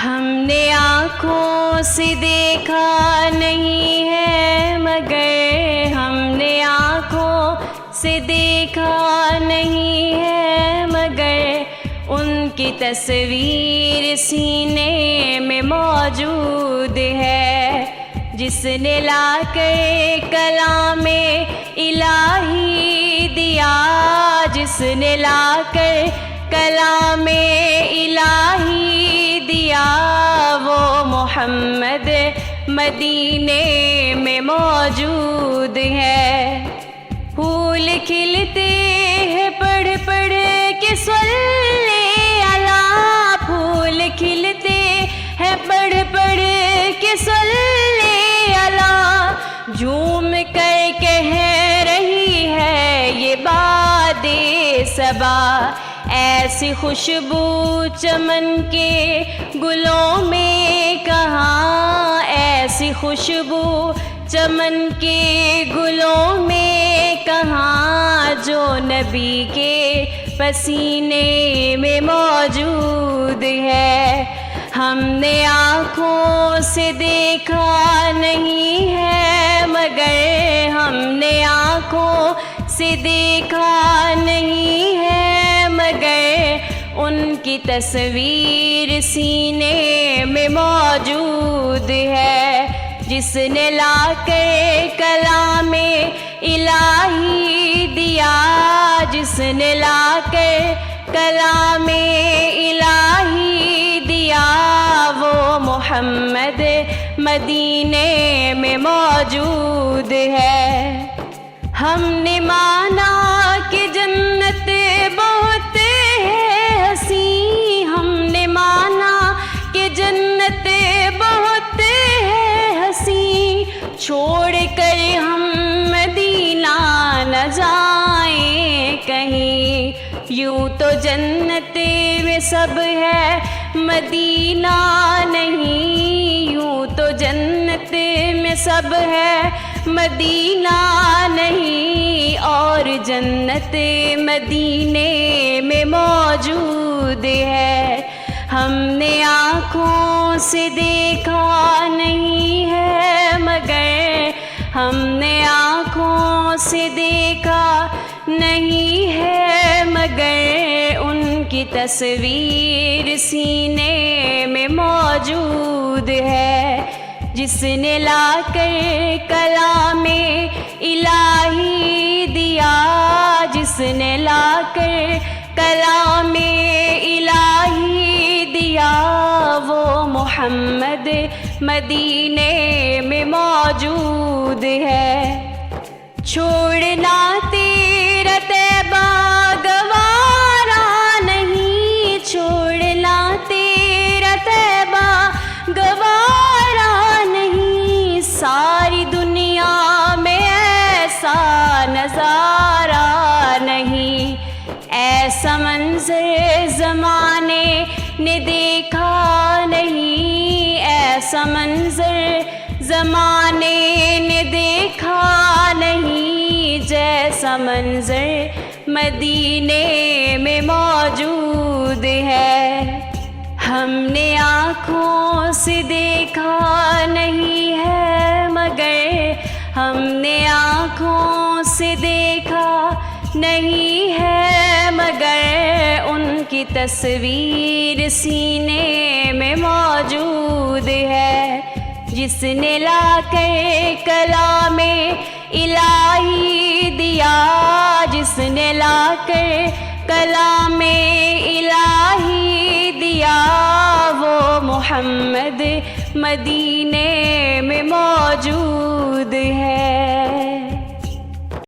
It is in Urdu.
ہم نے آنکھوں سے دیکھا نہیں ہے مگر ہم نے آنکھوں سے دیکھا نہیں ہے مگر ان کی تصویر سینے میں موجود ہے، جس نے لا کر کلام الہی دیا، جس نے لا کر کلام الہی دیا، وہ محمد مدینے میں موجود ہے۔ پھول کھلتے ہیں پڑھ پڑھ کے صلی اللہ، پھول کھلتے ہیں پڑھ پڑھ کے صلی اللہ، جھوم کر کہہ رہی ہے یہ باد صبا، ایسی خوشبو چمن کے گلوں میں کہاں، ایسی خوشبو چمن کے گلوں میں کہاں، جو نبی کے پسینے میں موجود ہے۔ ہم نے آنکھوں سے دیکھا نہیں ہے مگر ہم نے آنکھوں سے دیکھا نہیں ہے مگر ان کی تصویر سینے میں موجود ہے، جس نے لا کر کلام الہی دیا، جس نے لا کر کلام الہی دیا، وہ محمد مدینے میں موجود ہے۔ ہم نے مانا کہ جنت بہت ہے حسین، ہم نے مانا کہ جنت بہت ہے حسین، چھوڑ کر ہم مدینہ نہ جائیں کہیں، یوں تو جنت میں سب ہے مدینہ نہیں، یوں تو جنت میں سب ہے مدینہ نہیں، اور جنت مدینے میں موجود ہے۔ ہم نے آنکھوں سے دیکھا نہیں ہے مگر ہم نے آنکھوں سے دیکھا نہیں ہے مگر ان کی تصویر سینے میں موجود ہے، جس نے لا کر کلام الہی دیا، جس نے لا کر کلام الہی دیا، وہ محمد مدینے میں موجود ہے۔ چھوڑنا تیرا طیبہ گوارا نہیں، چھوڑنا تیرا طیبہ گوارا نہیں، ساری دنیا میں ایسا نظارہ نہیں، ایسا منظر زمانے نے دیکھا نہیں، ایسا منظر زمانے نے دیکھا نہیں، جیسا منظر مدینے میں موجود ہے۔ ہم نے آنکھوں سے دیکھا نہیں ہے مگر ہم نے آنکھوں سے دیکھا نہیں ہے مگر ان کی تصویر سینے میں موجود ہے، جس نے لا کر کلام الہی دیا، جس نے لا کر کلام الہی دیا، وہ محمد مدینے میں موجود ہے۔